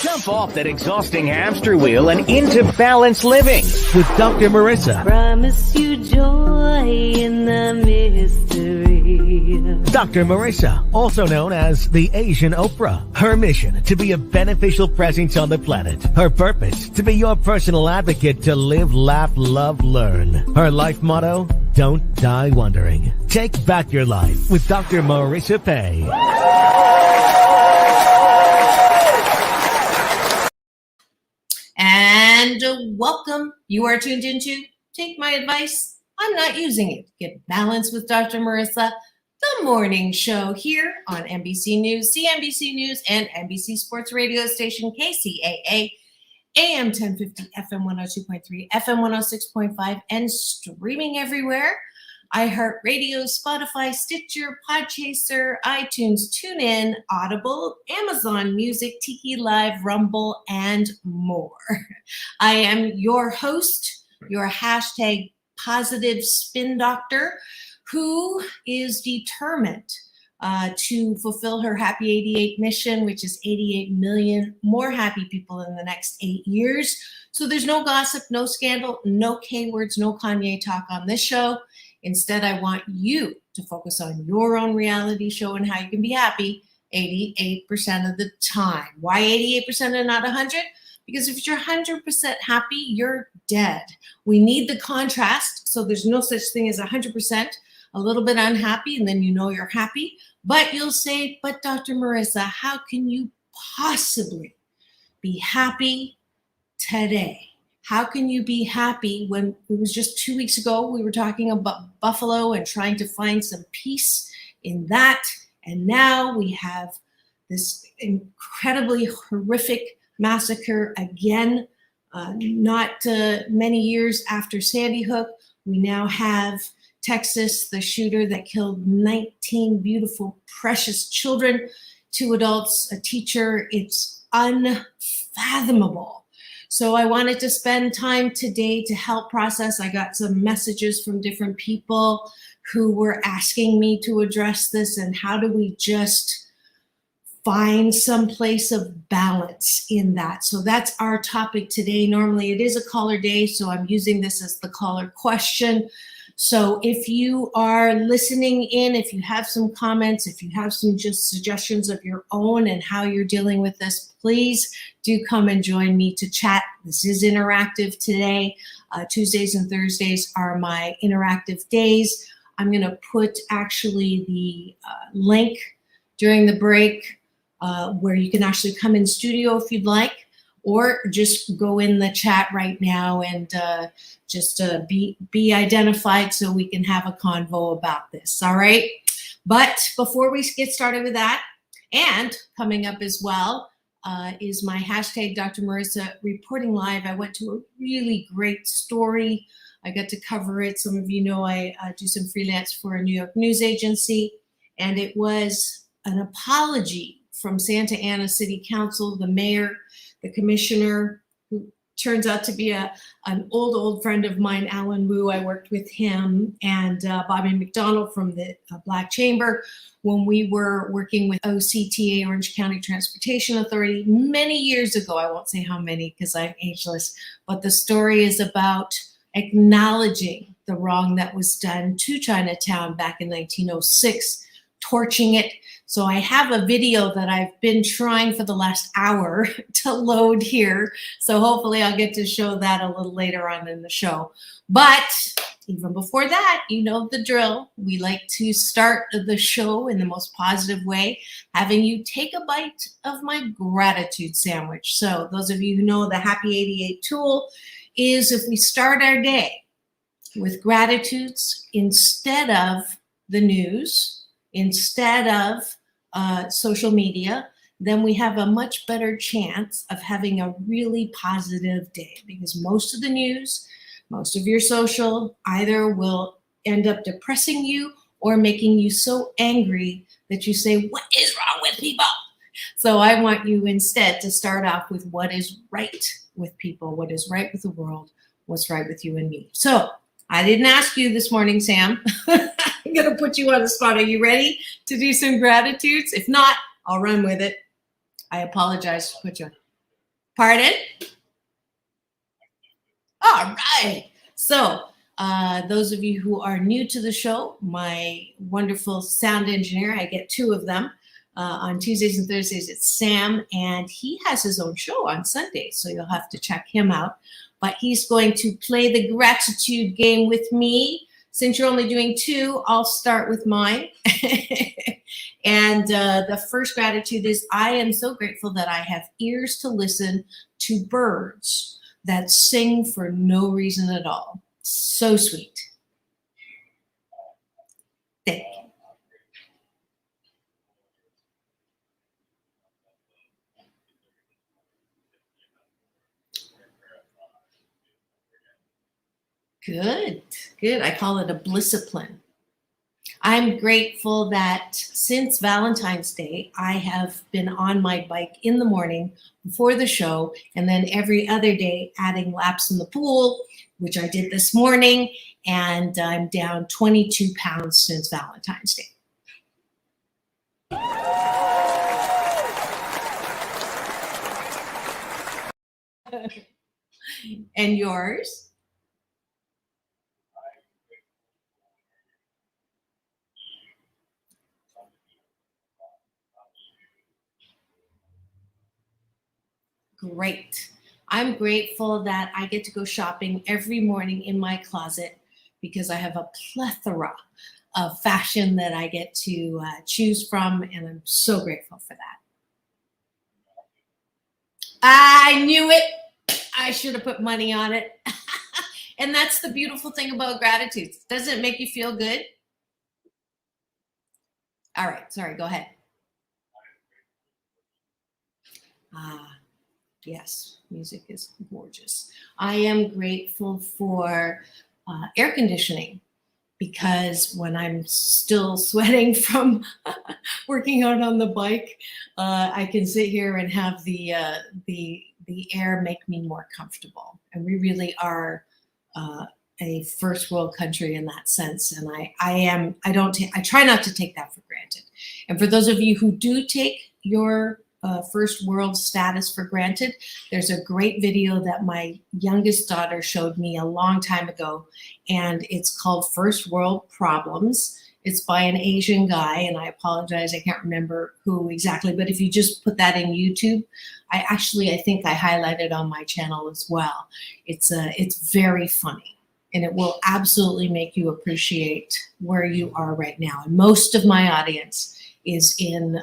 Jump off that exhausting hamster wheel and into balanced living with Dr. Marissa. Promise you joy in the mystery. Dr. Marissa, also known as the Asian Oprah. Her mission, to be a beneficial presence on the planet. Her purpose, to be your personal advocate to live, laugh, love, learn. Her life motto, don't die wondering. Take back your life with Dr. Marissa Pay. And welcome. You are tuned into Take My Advice. I'm not using it. Get Balance with Dr. Marissa, the morning show here on NBC News, CNBC News, and NBC Sports Radio station KCAA, AM 1050, FM 102.3, FM 106.5, and streaming everywhere. iHeartRadio, Spotify, Stitcher, Podchaser, iTunes, TuneIn, Audible, Amazon Music, Tiki Live, Rumble, and more. I am your host, your hashtag positive spin doctor, who is determined to fulfill her Happy 88 mission, which is 88 million more happy people in the next 8 years. So there's no gossip, no scandal, no K-words, no Kanye talk on this show. Instead, I want you to focus on your own reality show and how you can be happy 88% of the time. Why 88% and not 100? Because if you're 100% happy, you're dead. We need the contrast, so there's no such thing as 100%, a little bit unhappy, and then you know you're happy. But you'll say, but Dr. Marissa, how can you possibly be happy today? How can you be happy when it was just 2 weeks ago we were talking about Buffalo and trying to find some peace in that, and now we have this incredibly horrific massacre again, not many years after Sandy Hook. We now have Texas, the shooter that killed 19 beautiful, precious children, 2 adults, a teacher. It's unfathomable. So I wanted to spend time today to help process. I got some messages from different people who were asking me to address this, and how do we just find some place of balance in that. So that's our topic today. Normally it is a caller day, so I'm using this as the caller question. So if you are listening in, if you have some comments, if you have some just suggestions of your own and how you're dealing with this, please do come and join me to chat. This is interactive today. Tuesdays and Thursdays are my interactive days. I'm going to put actually the link during the break where you can actually come in studio if you'd like, or just go in the chat right now and just be identified so we can have a convo about this. All right. But before we get started with that, and coming up as well, is my hashtag Dr. Marissa reporting live. I went to a really great story. I got to cover it. Some of you know I do some freelance for a New York news agency, and it was an apology from Santa Ana City Council, the mayor, the commissioner, who turns out to be an old friend of mine, Alan Wu. I worked with him, and Bobby McDonald from the Black Chamber when we were working with OCTA, Orange County Transportation Authority, many years ago. I won't say how many because I'm ageless, but the story is about acknowledging the wrong that was done to Chinatown back in 1906, torching it. So I have a video that I've been trying for the last hour to load here. So hopefully I'll get to show that a little later on in the show. But even before that, you know the drill. We like to start the show in the most positive way, having you take a bite of my gratitude sandwich. So those of you who know the Happy 88 tool is if we start our day with gratitudes instead of the news, instead of social media, then we have a much better chance of having a really positive day, because most of the news, most of your social either will end up depressing you or making you so angry that you say, what is wrong with people? So I want you instead to start off with what is right with people, what is right with the world, what's right with you and me. So I didn't ask you this morning, Sam. I'm going to put you on the spot. Are you ready to do some gratitudes? If not, I'll run with it. I apologize to put you on. Pardon? All right. So, those of you who are new to the show, my wonderful sound engineer, I get two of them. On Tuesdays and Thursdays, it's Sam, and he has his own show on Sundays, so you'll have to check him out. But he's going to play the gratitude game with me. Since you're only doing two, I'll start with mine. And the first gratitude is, I am so grateful that I have ears to listen to birds that sing for no reason at all. So sweet. Thank you. Good, good. I call it a blissipline. I'm grateful that since Valentine's Day, I have been on my bike in the morning before the show, and then every other day adding laps in the pool, which I did this morning, and I'm down 22 pounds since Valentine's Day. And yours? Great. I'm grateful that I get to go shopping every morning in my closet because I have a plethora of fashion that I get to choose from, and I'm so grateful for that. I knew it. I should have put money on it. And that's the beautiful thing about gratitude. Doesn't it make you feel good? All right. Sorry. Go ahead. Yes, music is gorgeous. I am grateful for air conditioning because when I'm still sweating from working out on the bike, I can sit here and have the air make me more comfortable. And we really are a first world country in that sense. And I try not to take that for granted. And for those of you who do take your first world status for granted, there's a great video that my youngest daughter showed me a long time ago, and it's called First World Problems. It's by an Asian guy, and I apologize, I can't remember who exactly, but if you just put that in YouTube, I think I highlighted on my channel as well. It's very funny, and it will absolutely make you appreciate where you are right now. And most of my audience is in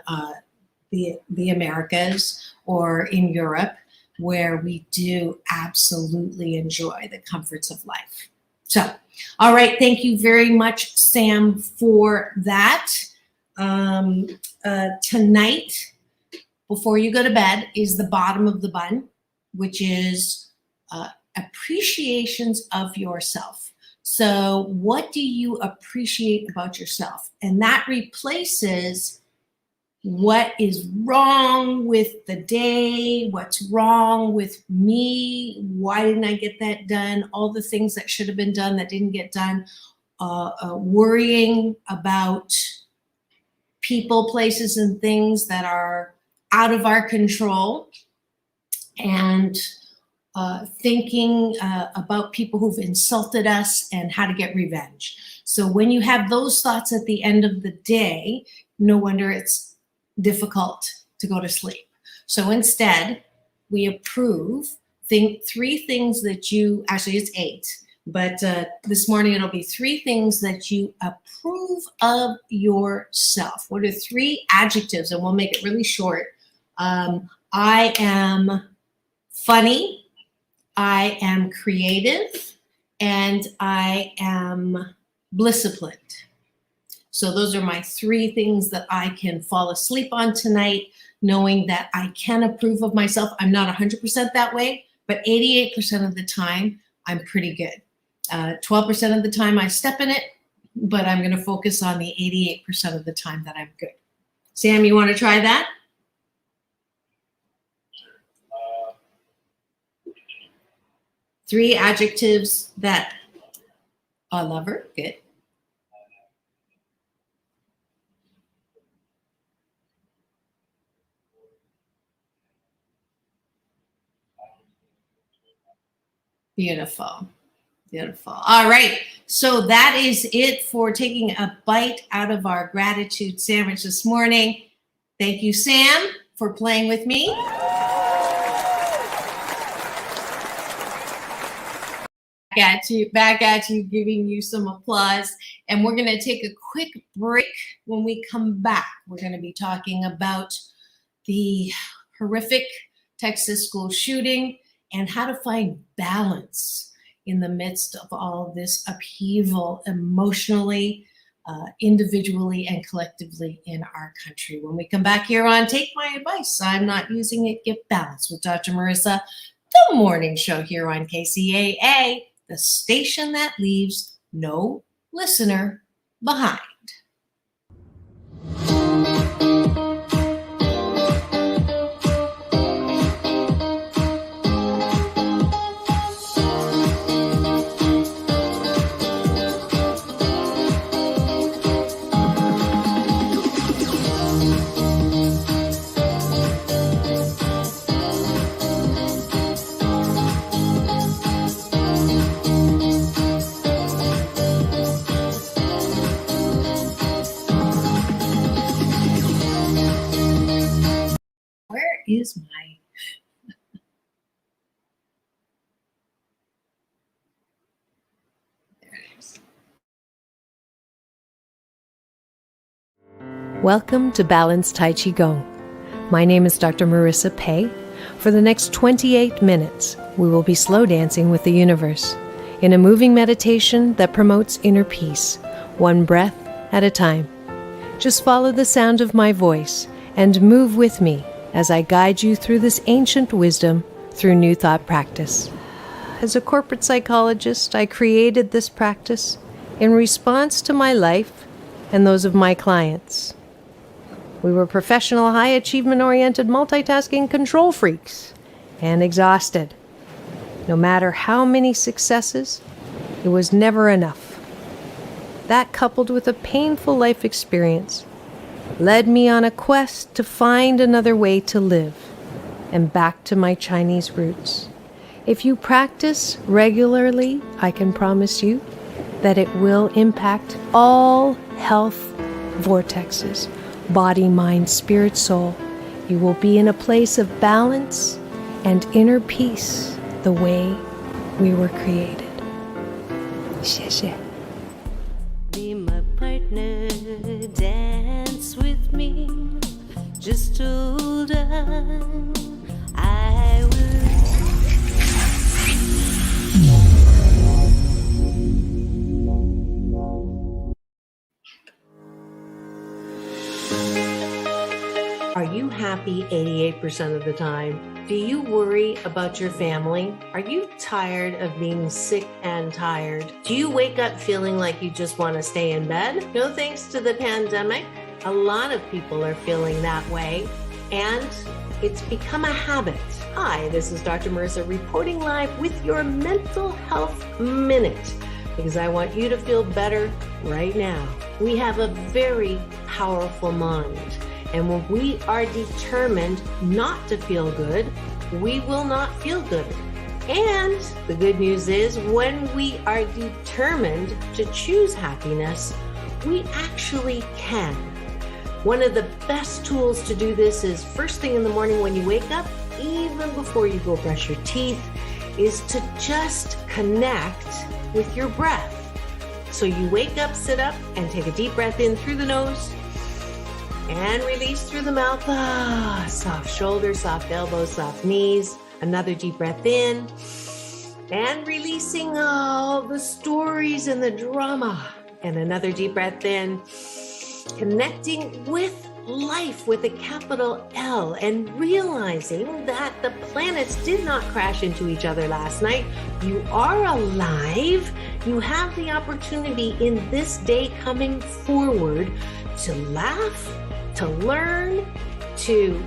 the Americas or in Europe, where we do absolutely enjoy the comforts of life. So, all right, thank you very much, Sam, for that. Tonight, before you go to bed, is the bottom of the bun, which is appreciations of yourself. So what do you appreciate about yourself? And that replaces what is wrong with the day, what's wrong with me, why didn't I get that done, all the things that should have been done that didn't get done, worrying about people, places, and things that are out of our control, and thinking about people who've insulted us and how to get revenge. So when you have those thoughts at the end of the day, no wonder it's difficult to go to sleep. So instead, we approve three things that you, actually it's 8, but this morning it'll be 3 things that you approve of yourself. What are 3 adjectives? And we'll make it really short. I am funny, I am creative, and I am blissiplined. So those are my 3 things that I can fall asleep on tonight, knowing that I can approve of myself. I'm not 100% that way, but 88% of the time, I'm pretty good. 12% of the time I step in it, but I'm going to focus on the 88% of the time that I'm good. Sam, you want to try that? Three adjectives that a lover, good. Beautiful. Beautiful. All right. So that is it for taking a bite out of our gratitude sandwich this morning. Thank you, Sam, for playing with me. Back at you, giving you some applause. And we're going to take a quick break. When we come back, we're going to be talking about the horrific Texas school shooting and how to find balance in the midst of all of this upheaval emotionally, individually, and collectively in our country. When we come back here on Take My Advice, I'm Not Using It, Get Balance with Dr. Marissa, the morning show here on KCAA, the station that leaves no listener behind. Is my there it is. Welcome to Balanced Tai Chi Gong. My name is Dr. Marissa Pei. For the next 28 minutes, we will be slow dancing with the universe in a moving meditation that promotes inner peace, one breath at a time. Just follow the sound of my voice and move with me as I guide you through this ancient wisdom through New Thought practice. As a corporate psychologist, I created this practice in response to my life and those of my clients. We were professional, high achievement-oriented, multitasking control freaks and exhausted. No matter how many successes, it was never enough. That, coupled with a painful life experience, led me on a quest to find another way to live and back to my Chinese roots. If you practice regularly, I can promise you that it will impact all health vortexes, body, mind, spirit, soul. You will be in a place of balance and inner peace the way we were created. 谢谢. Be my partner, dance with me, just hold on, I will. Are you happy 88% of the time? Do you worry about your family? Are you tired of being sick and tired? Do you wake up feeling like you just want to stay in bed? No thanks to the pandemic, a lot of people are feeling that way, and it's become a habit. Hi, this is Dr. Marissa reporting live with your Mental Health Minute, because I want you to feel better right now. We have a very powerful mind. And when we are determined not to feel good, we will not feel good. And the good news is, when we are determined to choose happiness, we actually can. One of the best tools to do this is first thing in the morning when you wake up, even before you go brush your teeth, is to just connect with your breath. So you wake up, sit up, and take a deep breath in through the nose, and release through the mouth. Soft shoulders, soft elbows, soft knees. Another deep breath in. And releasing all the stories and the drama. And another deep breath in. Connecting with life with a capital L and realizing that the planets did not crash into each other last night. You are alive. You have the opportunity in this day coming forward to laugh, to learn, to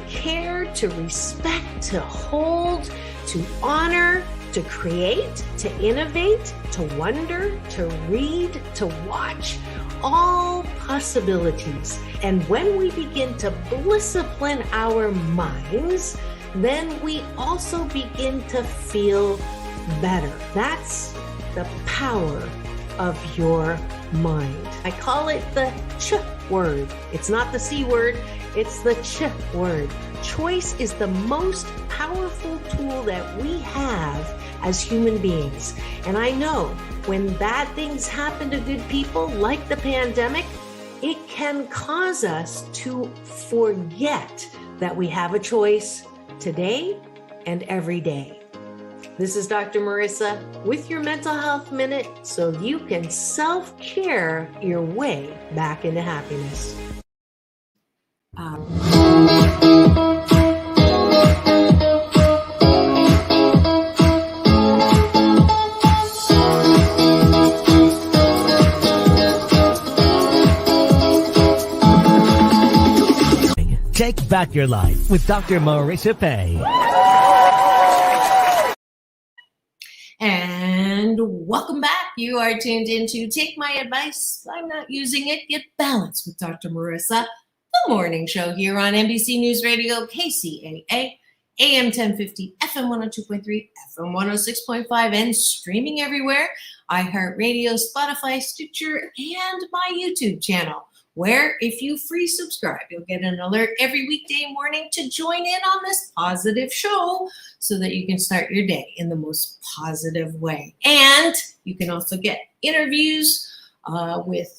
care, to respect, to hold, to honor, to create, to innovate, to wonder, to read, to watch. All possibilities. And when we begin to discipline our minds, then we also begin to feel better. That's the power of your mind. I call it the ch word. It's not the C word, it's the ch word. Choice is the most powerful tool that we have as human beings. And I know when bad things happen to good people, like the pandemic, it can cause us to forget that we have a choice today and every day. This is Dr. Marissa with your Mental Health Minute so you can self-care your way back into happiness. Take back your life with Dr. Marissa Pay. And welcome back. You are tuned into Take My Advice. I'm not using it. Get balanced with Dr. Marissa, the morning show here on NBC News Radio, KCAA, AM 1050, FM 102.3, FM 106.5, and streaming everywhere. iHeartRadio, Spotify, Stitcher, and my YouTube channel, where if you free subscribe, you'll get an alert every weekday morning to join in on this positive show so that you can start your day in the most positive way. And you can also get interviews with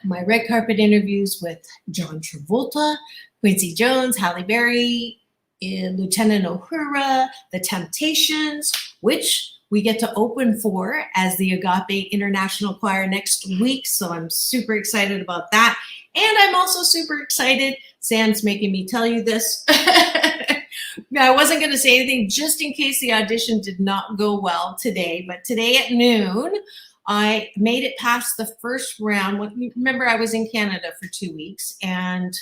my red carpet interviews with John Travolta, Quincy Jones, Halle Berry, Lieutenant Uhura, The Temptations, which we get to open for as the Agape International Choir next week. So I'm super excited about that. And I'm also super excited. Sam's making me tell you this. I wasn't going to say anything just in case the audition did not go well today. But today at noon, I made it past the first round. Remember, I was in Canada for 2 weeks and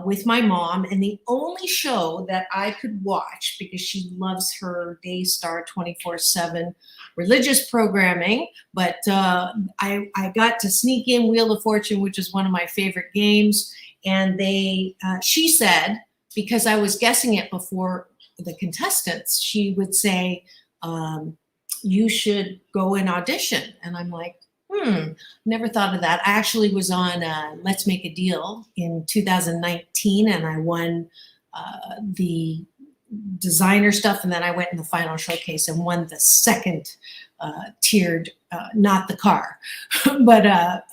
with my mom, and the only show that I could watch, because she loves her Daystar 24/7 religious programming, but I got to sneak in Wheel of Fortune, which is one of my favorite games, and she said, because I was guessing it before the contestants, she would say, you should go and audition. And I'm like, never thought of that. I actually was on Let's Make a Deal in 2019, and I won the designer stuff, and then I went in the final showcase and won the second tiered, not the car, but a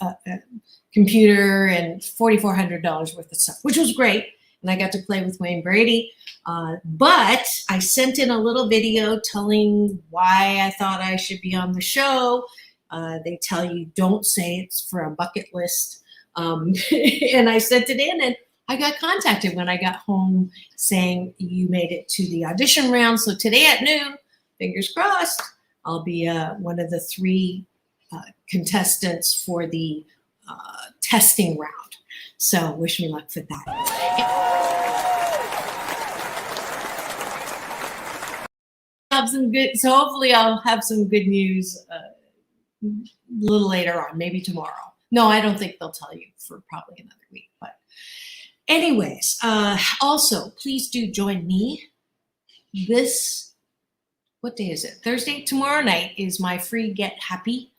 computer and $4,400 worth of stuff, which was great. And I got to play with Wayne Brady. But I sent in a little video telling why I thought I should be on the show. They tell you don't say it's for a bucket list. And I sent it in, and I got contacted when I got home saying you made it to the audition round. So today at noon, fingers crossed, I'll be one of the 3 contestants for the testing round. So wish me luck for that. So hopefully I'll have some good news a little later on, maybe tomorrow. No, I don't think they'll tell you for probably another week. But anyways, also, please do join me what day is it? Thursday. Tomorrow night is my free Get Happy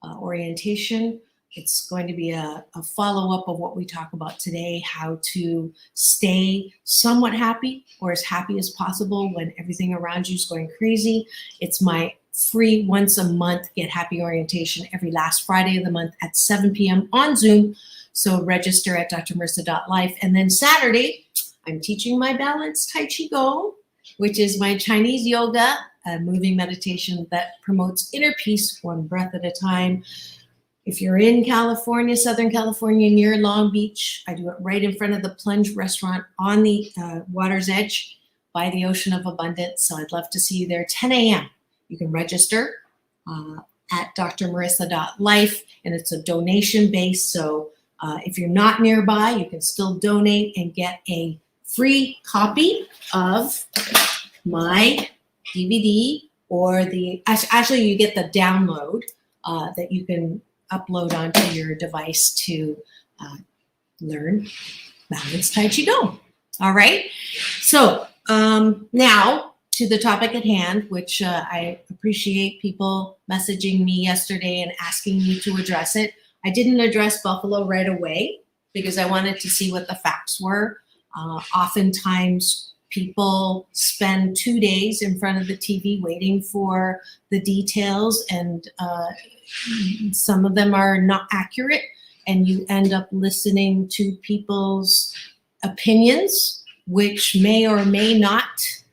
orientation. It's going to be a follow-up of what we talk about today, how to stay somewhat happy or as happy as possible when everything around you is going crazy. It's my free once a month Get Happy orientation every last Friday of the month at 7 p.m. on Zoom. So register at drmarissa.life. And then Saturday, I'm teaching my balanced Tai Chi Go, which is my Chinese yoga, a moving meditation that promotes inner peace one breath at a time. If you're in California, Southern California, near Long Beach, I do it right in front of the Plunge restaurant on the water's edge by the Ocean of Abundance. So I'd love to see you there, 10 a.m. You can register at drmarissa.life, and it's a donation base. So if you're not nearby, you can still donate and get a free copy of my DVD, or actually you get the download that you can upload onto your device to learn balanced Tai Chi Do. All right. So now to the topic at hand, which I appreciate people messaging me yesterday and asking me to address it. I didn't address Buffalo right away because I wanted to see what the facts were. Oftentimes, people spend 2 days in front of the TV waiting for the details, and some of them are not accurate, and you end up listening to people's opinions, which may or may not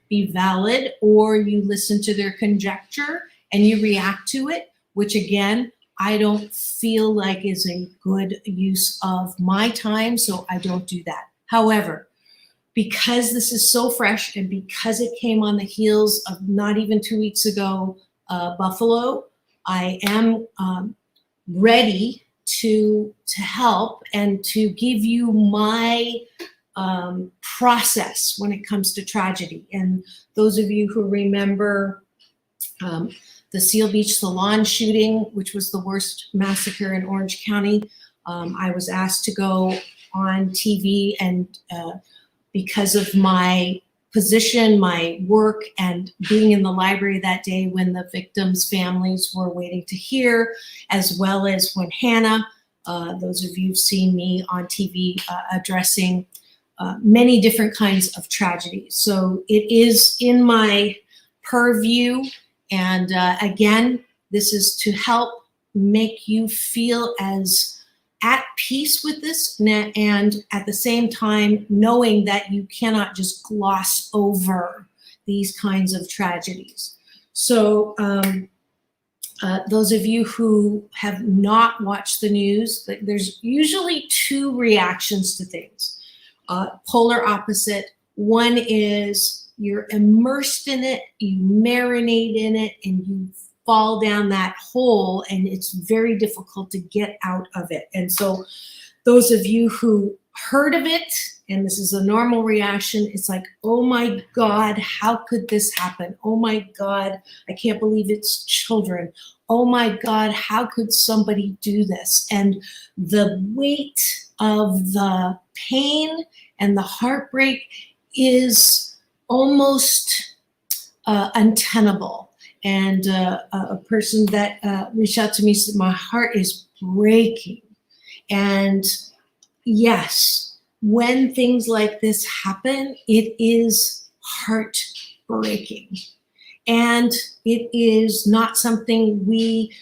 be valid, or you listen to their conjecture and you react to it, which again, I don't feel like is a good use of my time, so I don't do that. However, because this is so fresh and because it came on the heels of not even 2 weeks ago, Buffalo, I am ready to help and to give you my process when it comes to tragedy. And those of you who remember the Seal Beach Salon shooting, which was the worst massacre in Orange County, I was asked to go on TV, and because of my position, my work, and being in the library that day when the victims' families were waiting to hear, as well as when Hannah, those of you who've seen me on TV addressing many different kinds of tragedies. So it is in my purview. And again, this is to help make you feel as at peace with this, and at the same time, knowing that you cannot just gloss over these kinds of tragedies. So those of you who have not watched the news, there's usually two reactions to things, polar opposite. One is you're immersed in it, you marinate in it, and you fall down that hole, and it's very difficult to get out of it. And so those of you who heard of it, and this is a normal reaction, it's like, oh my God, how could this happen? Oh my God, I can't believe it's children. Oh my God, how could somebody do this? And the weight of the pain and the heartbreak is almost untenable. And a person that reached out to me said, my heart is breaking. And yes, when things like this happen, it is heartbreaking. And it is not something we,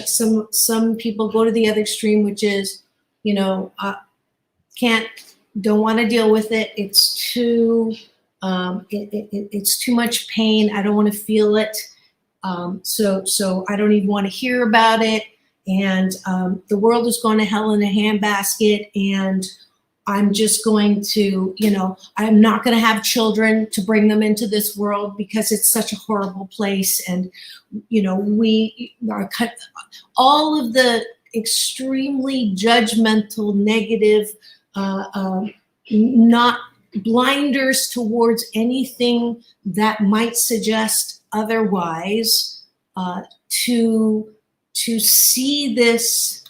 some people go to the other extreme, which is, don't want to deal with it. It's too, it's too much pain. I don't want to feel it. So I don't even want to hear about it. And the world is going to hell in a handbasket. And I'm just going to, I'm not going to have children to bring them into this world because it's such a horrible place. And, we are all of the extremely judgmental, negative, not blinders towards anything that might suggest otherwise, to see this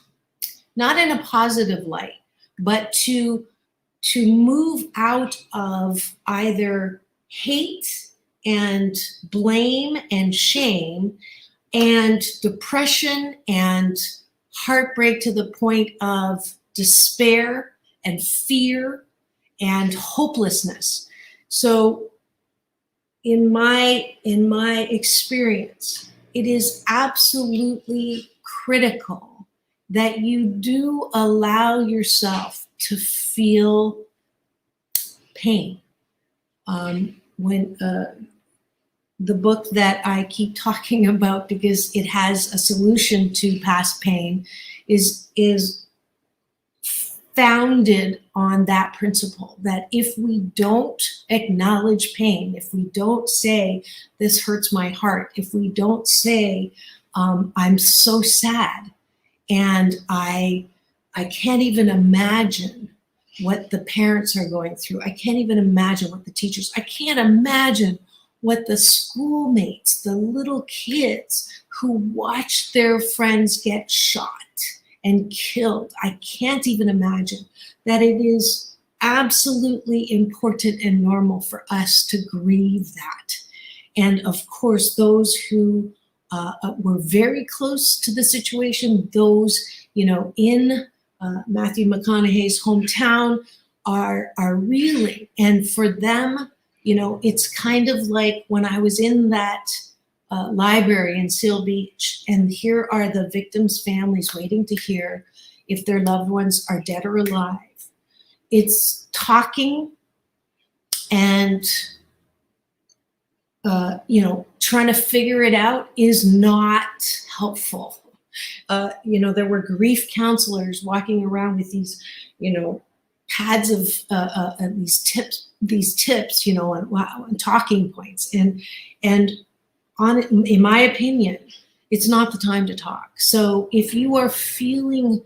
not in a positive light, but to move out of either hate and blame and shame and depression and heartbreak to the point of despair and fear and hopelessness. So in my experience, it is absolutely critical that you do allow yourself to feel pain. When the book that I keep talking about, because it has a solution to past pain, is founded on that principle, that if we don't acknowledge pain, if we don't say, this hurts my heart, if we don't say, I'm so sad, and I can't even imagine what the parents are going through. I can't even imagine what the teachers, I can't imagine what the schoolmates, the little kids who watched their friends get shot and killed. I can't even imagine that. It is absolutely important and normal for us to grieve that. And of course, those who were very close to the situation, those, in Matthew McConaughey's hometown are reeling. And for them, it's kind of like when I was in that library in Seal Beach, and here are the victims' families waiting to hear if their loved ones are dead or alive. It's talking and trying to figure it out is not helpful. There were grief counselors walking around with these, pads of these tips, and talking points. And in my opinion, it's not the time to talk. So if you are feeling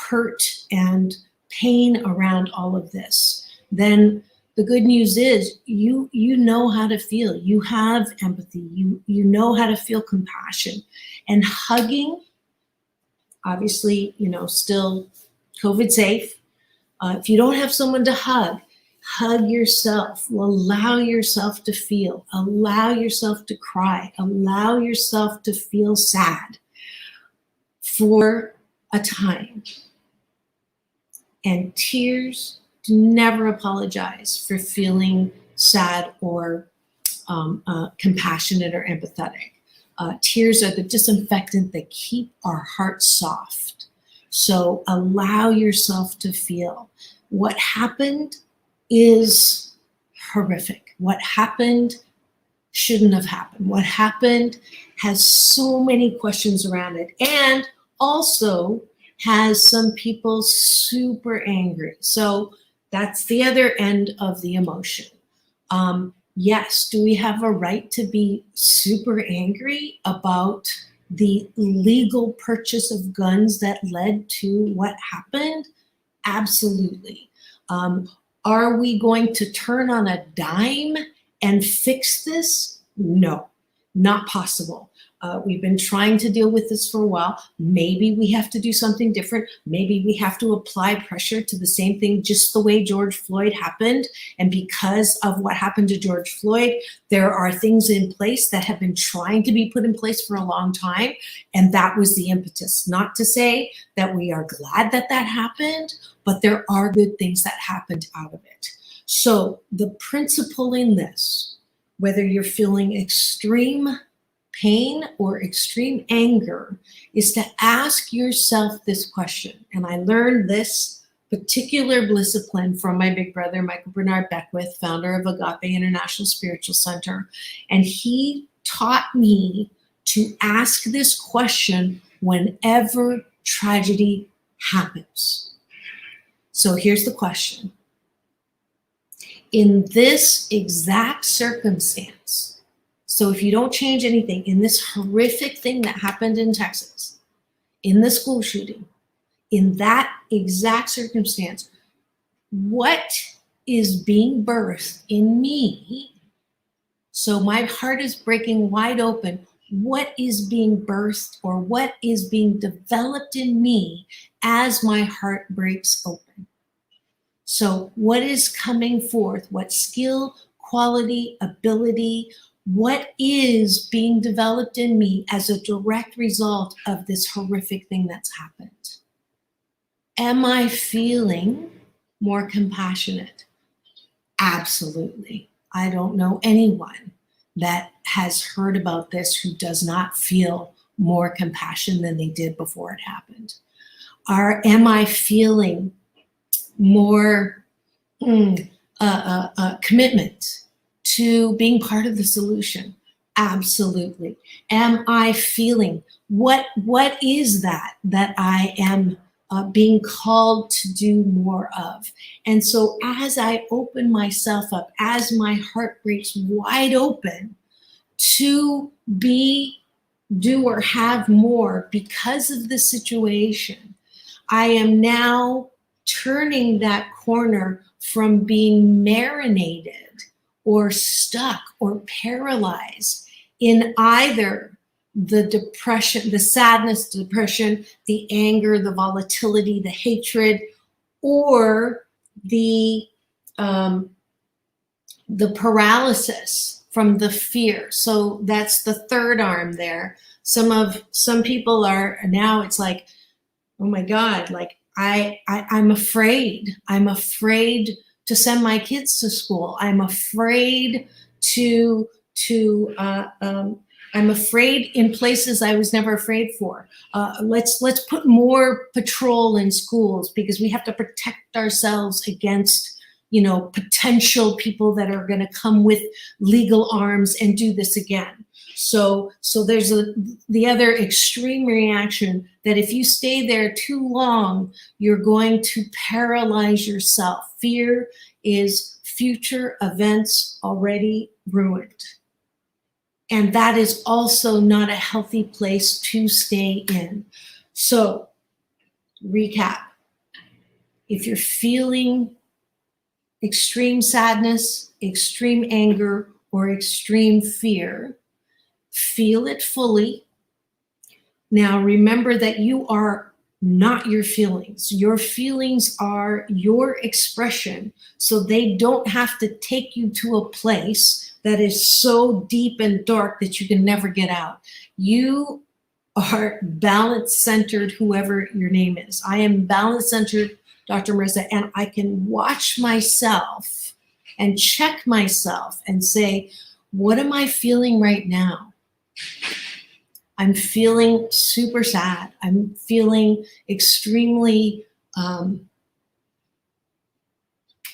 hurt and pain around all of this, then the good news is you know how to feel. You have empathy. You know how to feel compassion. And hugging, obviously, still COVID safe. If you don't have someone to hug yourself. Allow yourself to feel. Allow yourself to cry. Allow yourself to feel sad for a time. And tears, never apologize for feeling sad or compassionate or empathetic. Tears are the disinfectant that keep our hearts soft. So allow yourself to feel. What happened is horrific. What happened shouldn't have happened. What happened has so many questions around it, and also has some people super angry. So that's the other end of the emotion. Yes, do we have a right to be super angry about the legal purchase of guns that led to what happened? Absolutely. Are we going to turn on a dime and fix this? No, not possible. We've been trying to deal with this for a while. Maybe we have to do something different. Maybe we have to apply pressure to the same thing, just the way George Floyd happened. And because of what happened to George Floyd, there are things in place that have been trying to be put in place for a long time. And that was the impetus. Not to say that we are glad that that happened, but there are good things that happened out of it. So the principle in this, whether you're feeling extreme pain or extreme anger, is to ask yourself this question. And I learned this particular discipline from my big brother, Michael Bernard Beckwith, founder of Agape International Spiritual Center. And he taught me to ask this question whenever tragedy happens. So here's the question. In this exact circumstance, so if you don't change anything in this horrific thing that happened in Texas, in the school shooting, in that exact circumstance, what is being birthed in me? So my heart is breaking wide open. What is being birthed or what is being developed in me as my heart breaks open? So what is coming forth? What skill, quality, ability, what is being developed in me as a direct result of this horrific thing that's happened? Am I feeling more compassionate? Absolutely. I don't know anyone that has heard about this who does not feel more compassion than they did before it happened. Am I feeling more commitment to being part of the solution? Absolutely. Am I feeling what is that I am being called to do more of? And so as I open myself up, as my heart breaks wide open to do or have more because of the situation, I am now turning that corner from being marinated or stuck or paralyzed in either the depression, the sadness, the depression, the anger, the volatility, the hatred, or the paralysis from the fear. So that's the third arm there. Some people are now, it's like, oh my God, like I'm afraid. I'm afraid to send my kids to school. I'm afraid I'm afraid in places I was never afraid for. Let's put more patrol in schools because we have to protect ourselves against, potential people that are going to come with legal arms and do this again. So there's the other extreme reaction that if you stay there too long, you're going to paralyze yourself. Fear is future events already ruined. And that is also not a healthy place to stay in. So, recap. If you're feeling extreme sadness, extreme anger, or extreme fear, feel it fully. Now, remember that you are not your feelings. Your feelings are your expression, so they don't have to take you to a place that is so deep and dark that you can never get out. You are balance-centered, whoever your name is. I am balance-centered, Dr. Marissa, and I can watch myself and check myself and say, what am I feeling right now? I'm feeling super sad. I'm feeling extremely, and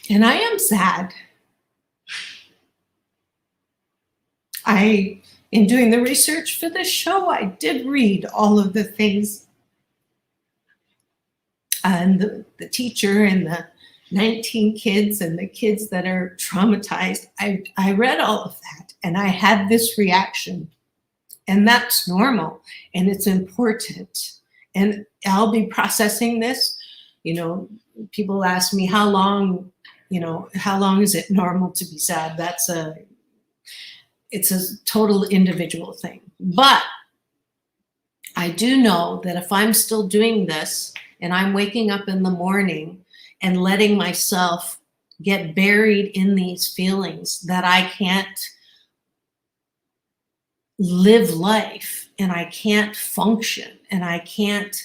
I am sad. In doing the research for this show, I did read all of the things and the teacher and the 19 kids and the kids that are traumatized. I read all of that and I had this reaction, and that's normal and it's important. And I'll be processing this. People ask me how long is it normal to be sad? It's a total individual thing. But I do know that if I'm still doing this and I'm waking up in the morning and letting myself get buried in these feelings, that I can't live life and I can't function and I can't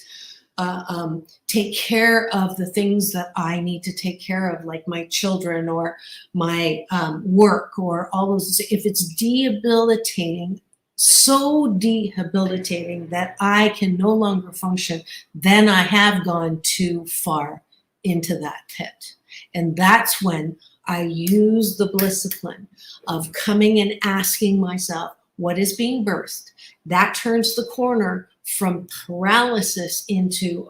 take care of the things that I need to take care of, like my children or my work or all those. If it's debilitating, so debilitating that I can no longer function, then I have gone too far into that pit. And that's when I use the discipline of coming and asking myself, what is being birthed? That turns the corner from paralysis into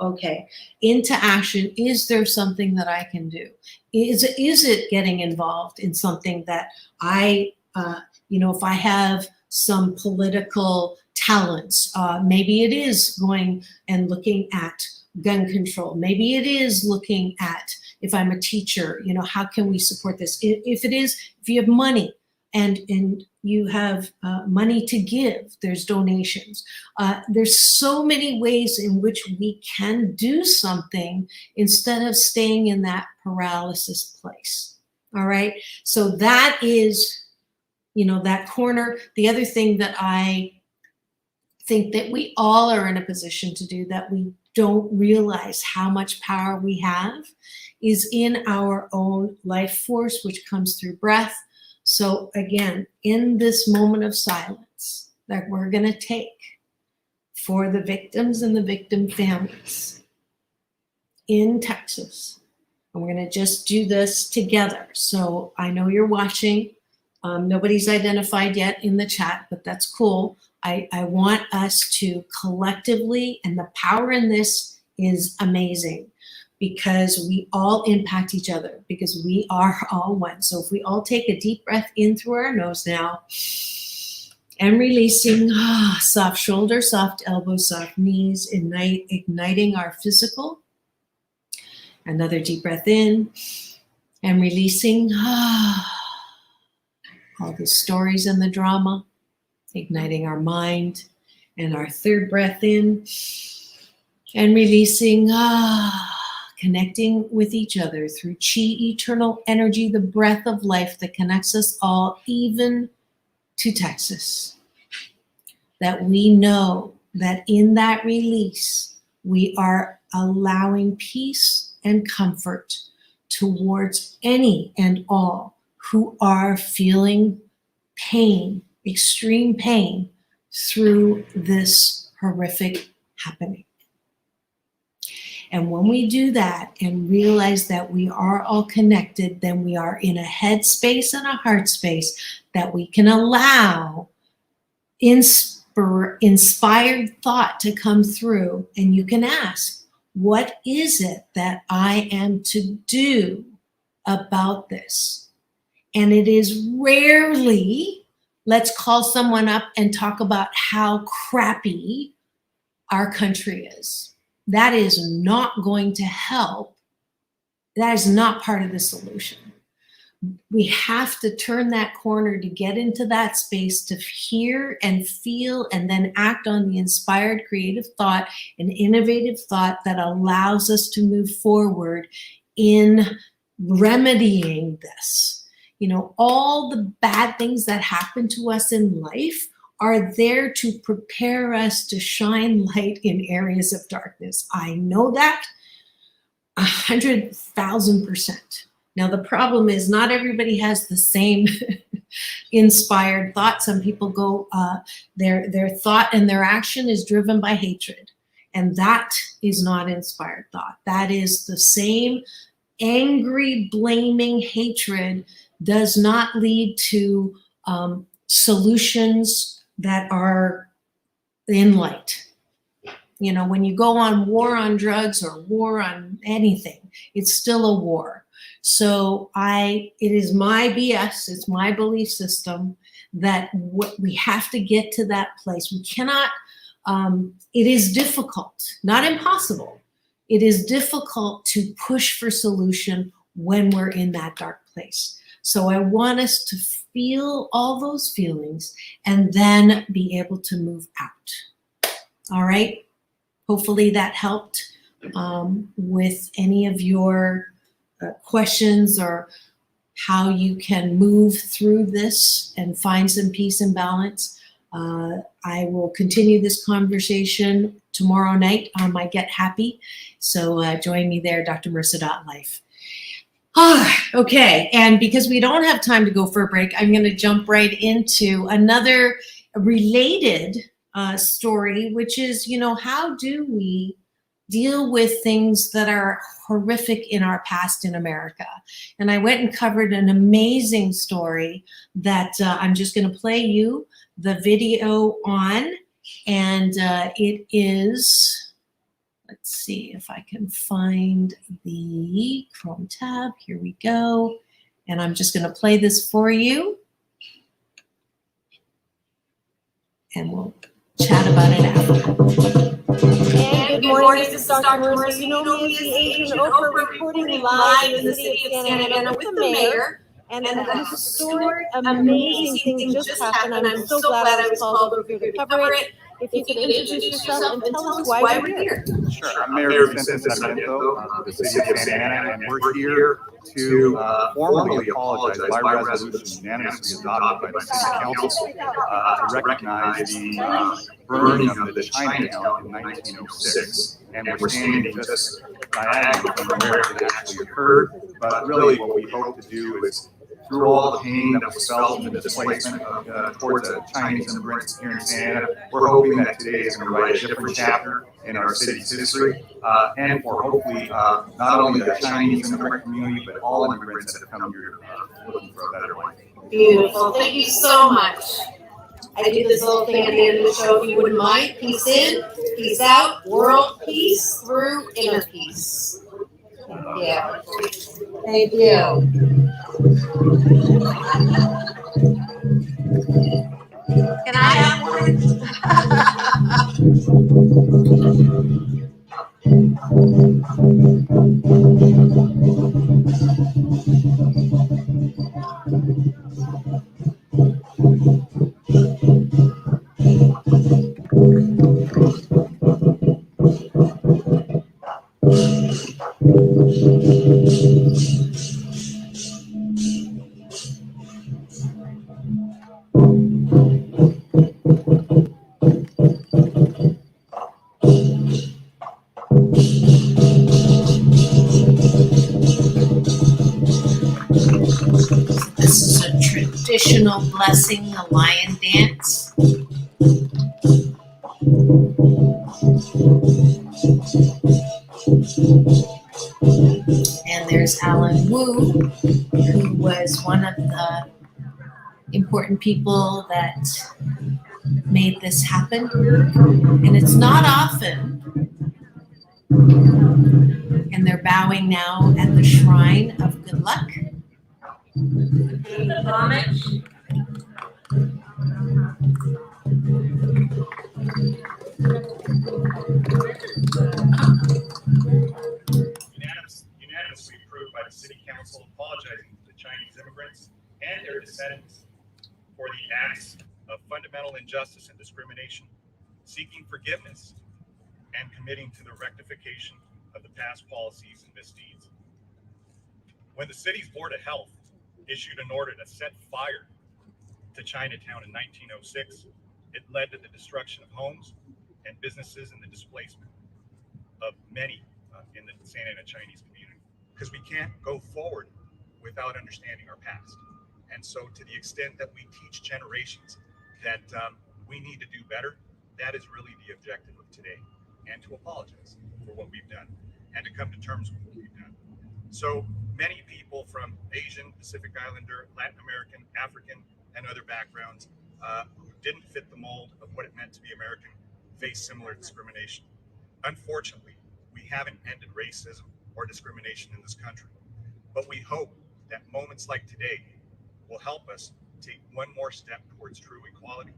action. Is there something that I can do? Is it getting involved in something that if I have some political talents, maybe it is going and looking at gun control. Maybe it is looking at, if I'm a teacher, how can we support this? If you have money and you have money to give, there's donations. There's so many ways in which we can do something instead of staying in that paralysis place. All right. So that is, that corner. The other thing that I think that we all are in a position to do that we don't realize how much power we have is in our own life force, which comes through breath. So again, in this moment of silence that we're going to take for the victims and the victim families in Texas, and we're going to just do this together. So I know you're watching. Nobody's identified yet in the chat, but that's cool. I want us to collectively, and the power in this is amazing because we all impact each other because we are all one. So if we all take a deep breath in through our nose now and releasing, soft shoulder, soft elbow, soft knees, igniting our physical. Another deep breath in and releasing all the stories and the drama, igniting our mind, and our third breath in and releasing, connecting with each other through chi, eternal energy, the breath of life that connects us all, even to Texas, that we know that in that release, we are allowing peace and comfort towards any and all who are feeling pain, extreme pain, through this horrific happening. And when we do that and realize that we are all connected, then we are in a head space and a heart space that we can allow inspired thought to come through. And you can ask, what is it that I am to do about this? And it is rarely, let's call someone up and talk about how crappy our country is. That is not going to help. That is not part of the solution. We have to turn that corner to get into that space to hear and feel and then act on the inspired creative thought and innovative thought that allows us to move forward in remedying this. You know, all the bad things that happen to us in life are there to prepare us to shine light in areas of darkness. I know that 100,000%. Now, the problem is not everybody has the same inspired thought. Some people go, their thought and their action is driven by hatred. And that is not inspired thought. That is the same angry, blaming hatred does not lead to solutions that are in light. You know, when you go on war on drugs or war on anything, it's still a war. So it is my BS, it's my belief system that we have to get to that place. We cannot, it is difficult, not impossible. It is difficult to push for solution when we're in that dark place. So I want us to feel all those feelings and then be able to move out. All right. Hopefully that helped with any of your questions or how you can move through this and find some peace and balance. I will continue this conversation tomorrow night on my Get Happy. So join me there, drmarissa.life. Okay, and because we don't have time to go for a break, I'm going to jump right into another related story, which is, you know, how do we deal with things that are horrific in our past in America? And I went and covered an amazing story that I'm just going to play you the video on, and it is... Let's see if I can find the Chrome tab. Here we go. And I'm just going to play this for you. And we'll chat about it after. And good morning, this is Dr. Marissa. You know me as the Asian Oprah, reporting live in the city of Santa Ana with the mayor. And a historic, amazing thing just happened. I'm so glad I was called over here to cover it. If you could introduce yourself and tell us why we're here. Sure. I'm Mayor Vicente Sarmiento of the city of Santa Ana, and we're here to formally apologize by resolution unanimously adopted by the City Council to recognize the burning of the Chinatown in 1906. And we're standing just diagonally from where it actually occurred. But really what we hope to do is, through all the pain that was felt in the displacement towards the Chinese immigrants here in Santa Ana, we're hoping that today is going to write a different chapter in our city's history, and for hopefully not only the Chinese immigrant community, but all immigrants that have come here looking for a better life. Beautiful. Thank you so much. I do this little thing at the end of the show, if you wouldn't mind. Peace in, peace out, world peace through inner peace. Yeah. Thank you. Can I have one? traditional blessing the lion dance. And there's Alan Wu, who was one of the important people that made this happen. And it's not often. And they're bowing now at the shrine of good luck. Paying homage. Unanimously approved by the City Council, apologizing to the Chinese immigrants and their descendants for the acts of fundamental injustice and discrimination, seeking forgiveness, and committing to the rectification of the past policies and misdeeds. When the city's Board of Health issued an order to set fire to Chinatown in 1906, it led to the destruction of homes and businesses and the displacement of many in the Santa Ana Chinese community. Because we can't go forward without understanding our past. And so to the extent that we teach generations that we need to do better, that is really the objective of today. And to apologize for what we've done and to come to terms with what we've done. So many people from Asian, Pacific Islander, Latin American, African, and other backgrounds who didn't fit the mold of what it meant to be American face similar discrimination. Unfortunately, we haven't ended racism or discrimination in this country, but we hope that moments like today will help us take one more step towards true equality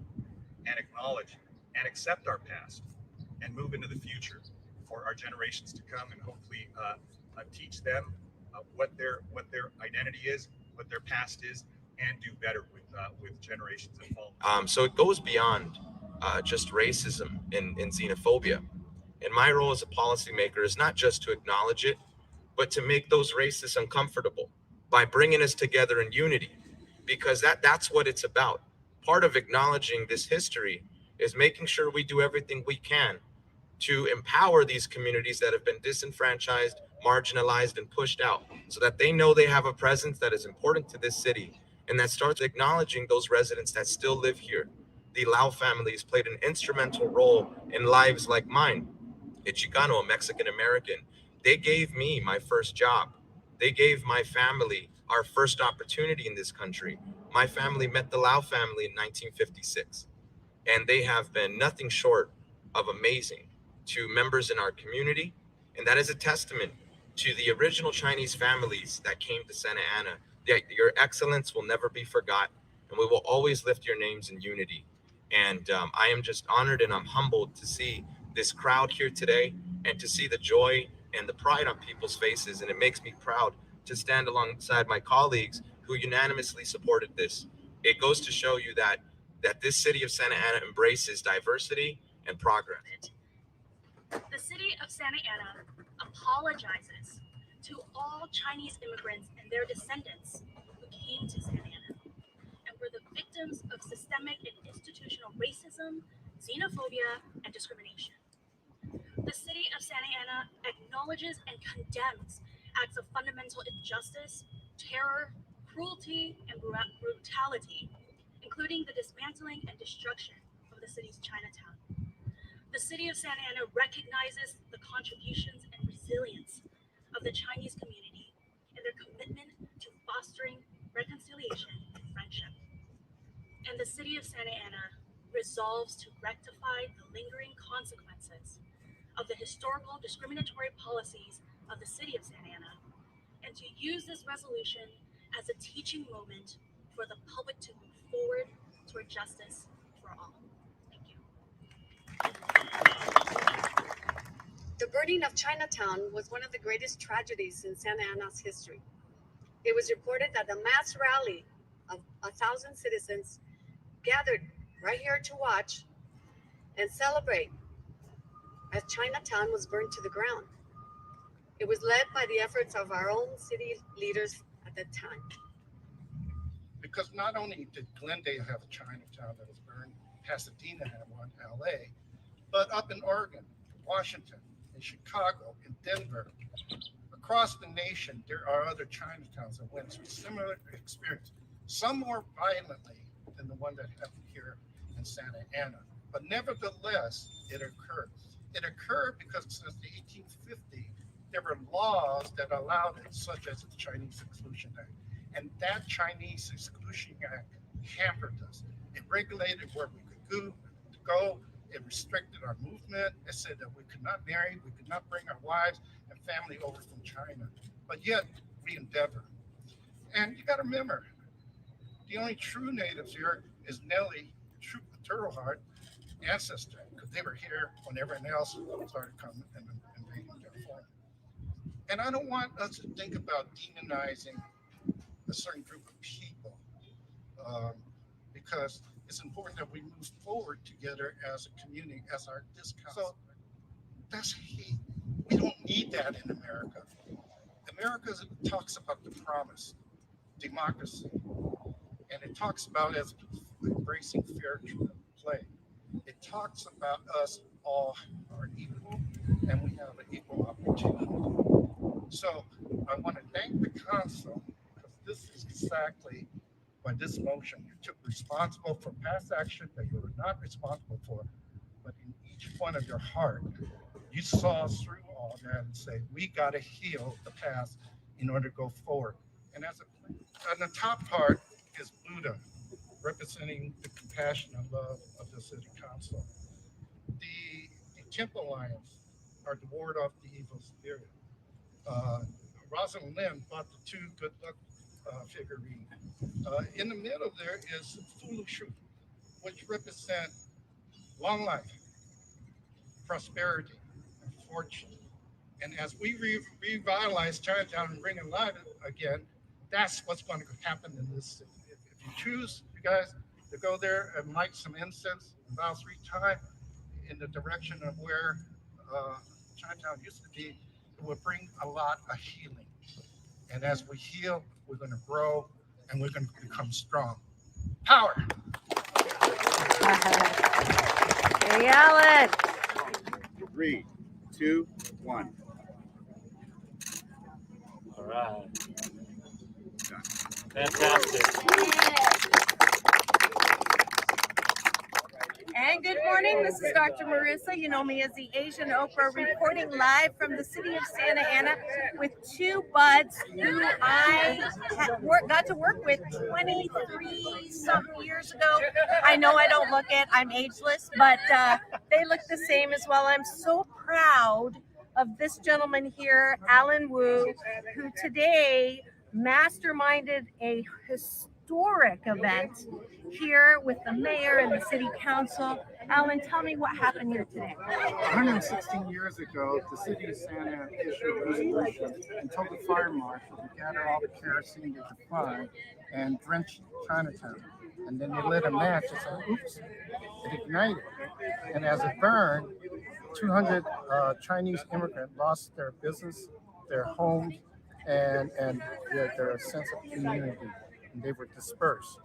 and acknowledge and accept our past and move into the future for our generations to come, and hopefully teach them what their identity is, what their past is, and do better with generations that follow. So it goes beyond just racism and xenophobia. And my role as a policymaker is not just to acknowledge it, but to make those racists uncomfortable by bringing us together in unity, because that's what it's about. Part of acknowledging this history is making sure we do everything we can to empower these communities that have been disenfranchised, marginalized, and pushed out, so that they know they have a presence that is important to this city, and that starts acknowledging those residents that still live here. The Lau families played an instrumental role in lives like mine. A Chicano, a Mexican American, they gave me my first job. They gave my family our first opportunity in this country. My family met the Lau family in 1956, and they have been nothing short of amazing to members in our community. And that is a testament to the original Chinese families that came to Santa Ana. Your excellence will never be forgot, and we will always lift your names in unity. And I am just honored and I'm humbled to see this crowd here today and to see the joy and the pride on people's faces. And it makes me proud to stand alongside my colleagues who unanimously supported this. It goes to show you that this city of Santa Ana embraces diversity and progress. The city of Santa Ana apologizes to all Chinese immigrants and their descendants who came to Santa Ana and were the victims of systemic and institutional racism, xenophobia, and discrimination. The city of Santa Ana acknowledges and condemns acts of fundamental injustice, terror, cruelty, and brutality, including the dismantling and destruction of the city's Chinatown. The city of Santa Ana recognizes the contributions and resilience of the Chinese community and their commitment to fostering reconciliation and friendship. And the city of Santa Ana resolves to rectify the lingering consequences of the historical discriminatory policies of the city of Santa Ana, and to use this resolution as a teaching moment for the public to move forward toward justice for all. Thank you. The burning of Chinatown was one of the greatest tragedies in Santa Ana's history. It was reported that a mass rally of 1,000 citizens gathered right here to watch and celebrate as Chinatown was burned to the ground. It was led by the efforts of our own city leaders at that time. Because not only did Glendale have a Chinatown that was burned, Pasadena had one, LA, but up in Oregon, Washington, in Chicago, in Denver, across the nation, there are other Chinatowns that went through similar experience, some more violently than the one that happened here in Santa Ana. But nevertheless, it occurred. It occurred because since the 1850s, there were laws that allowed it, such as the Chinese Exclusion Act. And that Chinese Exclusion Act hampered us. It regulated where we could go. It restricted our movement. It said that we could not marry, we could not bring our wives and family over from China. But yet, we endeavor. And you got to remember, the only true natives here is Nellie, true Turtleheart ancestor, because they were here when everyone else started coming and invading California. And I don't want us to think about demonizing a certain group of people, because it's important that we move forward together as a community, as our discount. So that's hate. We don't need that in America. America talks about the promise, democracy, and it talks about as embracing fair play. It talks about us all are equal, and we have an equal opportunity. So I want to thank the council, because this is exactly by this motion, you took responsible for past action that you were not responsible for, but in each one of your heart, you saw through all that and say, we got to heal the past in order to go forward. And on the top part is Buddha, representing the compassion and love of the city council. The temple lions are to ward off the evil spirit. Rosalind Lynn bought the two good luck figurine. In the middle there is Fulushu, which represent long life, prosperity, and fortune. And as we revitalize Chinatown and bring it alive again, that's what's going to happen in this city. If you choose, you guys, to go there and light some incense and vow 3 times in the direction of where Chinatown used to be, it will bring a lot of healing. And as we heal, we're going to grow and we're going to become strong. Power! Hey, Alan. 3, 2, 1. All right. Fantastic. And good morning. This is Dr. Marissa. You know me as the Asian Oprah, reporting live from the city of Santa Ana with 2 buds who I got to work with 23-something years ago. I know I don't look it. I'm ageless, but they look the same as well. I'm so proud of this gentleman here, Alan Wu, who today masterminded a historic event here with the mayor and the city council. Alan, tell me what happened here today. 116 years ago, the city of Santa Ana issued a resolution and told the fire marshal to gather all the kerosene they could find and drench Chinatown. And then they lit a match and said, oops, it ignited. And as it burned, 200 Chinese immigrants lost their business, their homes, and their sense of community. And they were dispersed.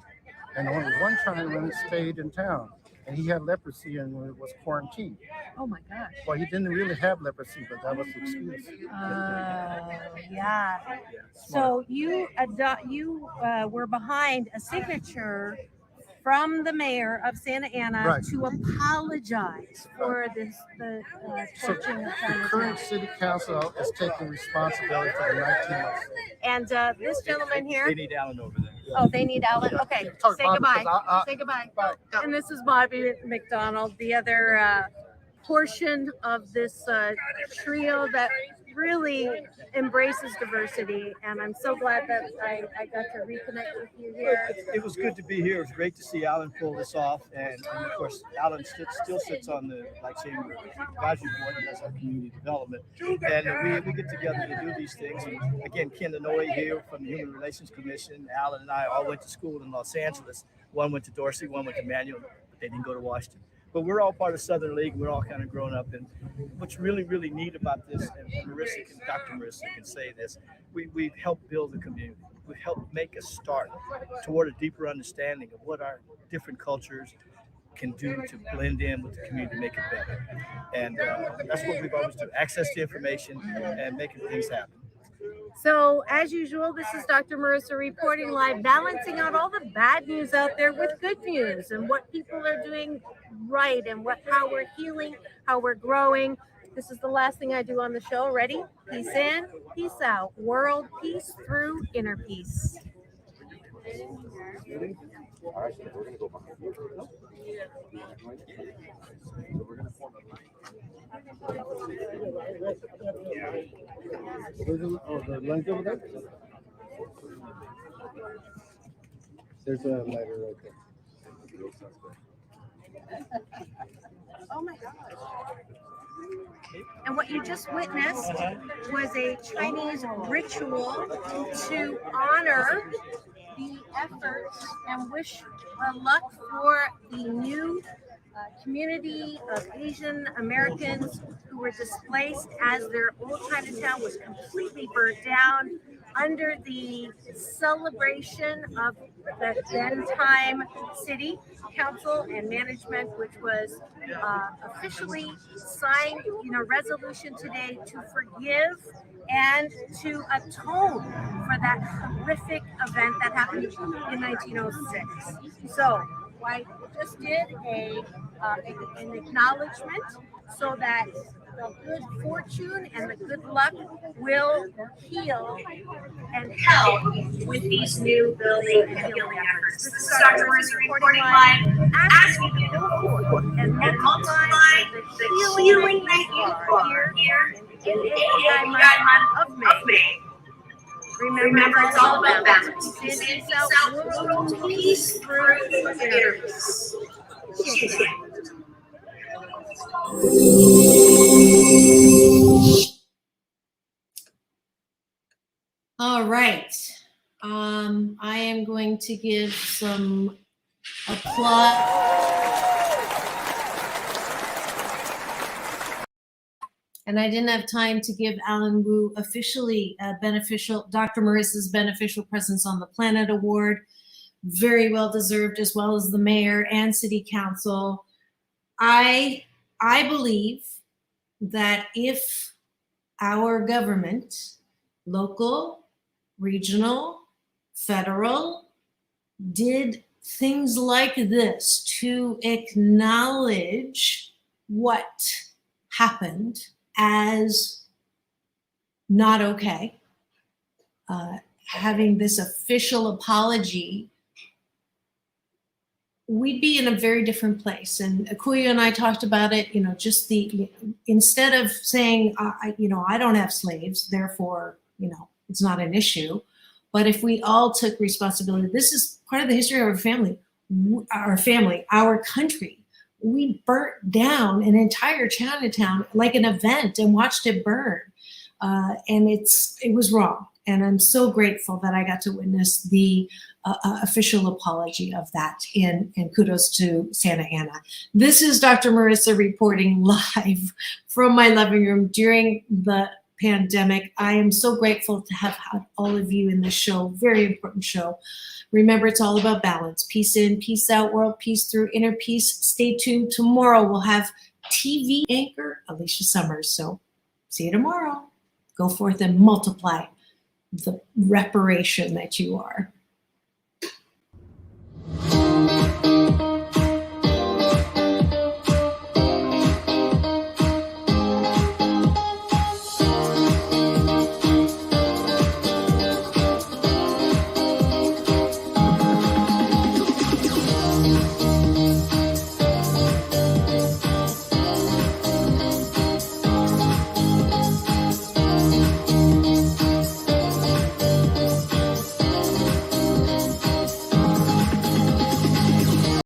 And only one Chinaman stayed in town, and he had leprosy and was quarantined. Oh my gosh. Well, he didn't really have leprosy, but that was the excuse. Yeah. So you were behind a signature from the mayor of Santa Ana to apologize for the torching of The current city council is taking responsibility for the 19th. And this gentleman here. They need Alan over there. Oh, they need Alan. Okay, say goodbye. Say goodbye. Bye. And this is Bobby McDonald, the other portion of this trio that really embraces diversity. And I'm so glad that I got to reconnect with you here. It was good to be here. It was great to see Alan pull this off. And of course, Alan still sits on the advisory board and does our community development. And we get together to do these things. And again, Ken Inouye here from the Human Relations Commission. Alan and I all went to school in Los Angeles. One went to Dorsey, one went to Manual, but they didn't go to Washington. But we're all part of Southern League. We're all kind of grown up. And what's really, really neat about this, and Dr. Marissa can say this, we've helped build the community. We've helped make a start toward a deeper understanding of what our different cultures can do to blend in with the community to make it better. And that's what we've always done, access to information and making things happen. So, as usual, this is Dr. Marissa reporting live, balancing out all the bad news out there with good news and what people are doing right and how we're healing, how we're growing. This is the last thing I do on the show. Ready? Peace in, peace out. World peace through inner peace. All right, so we're gonna go behind you. So we're gonna form a line. The lines over there? There's a lighter right there. Oh my gosh. And what you just witnessed was a Chinese ritual to honor the efforts and wish luck for the new community of Asian Americans who were displaced as their old Chinatown was completely burnt down under the celebration of the then time city council and management, which was officially signed in a resolution today to forgive and to atone for that horrific event that happened in 1906. So I just did an acknowledgement so that the good fortune and the good luck will heal and help with these new building and healing efforts. This is Dr. Marissa reporting live, asking you to go forth and multiply the healing that you are here in the API month of May. Remember, it's all about balance. Peace out, world peace through inner peace. All right. I am going to give some applause. And I didn't have time to give Alan Wu officially Dr. Marissa's Beneficial Presence on the Planet Award. Very well deserved, as well as the mayor and city council. I believe that if our government, local, regional, federal, did things like this to acknowledge what happened as not okay, having this official apology, we'd be in a very different place. And Akuya and I talked about it, just instead of saying, I don't have slaves, therefore, it's not an issue. But if we all took responsibility, this is part of the history of our country. We burnt down an entire Chinatown like an event and watched it burn. And it was wrong. And I'm so grateful that I got to witness the official apology of that. And kudos to Santa Ana. This is Dr. Marissa reporting live from my living room during the pandemic. I am so grateful to have had all of you in this show, very important show. Remember, it's all about balance. Peace in, peace out, world peace through inner peace. Stay tuned. Tomorrow we'll have TV anchor Alicia Summers. So see you tomorrow. Go forth and multiply the reparation that you are.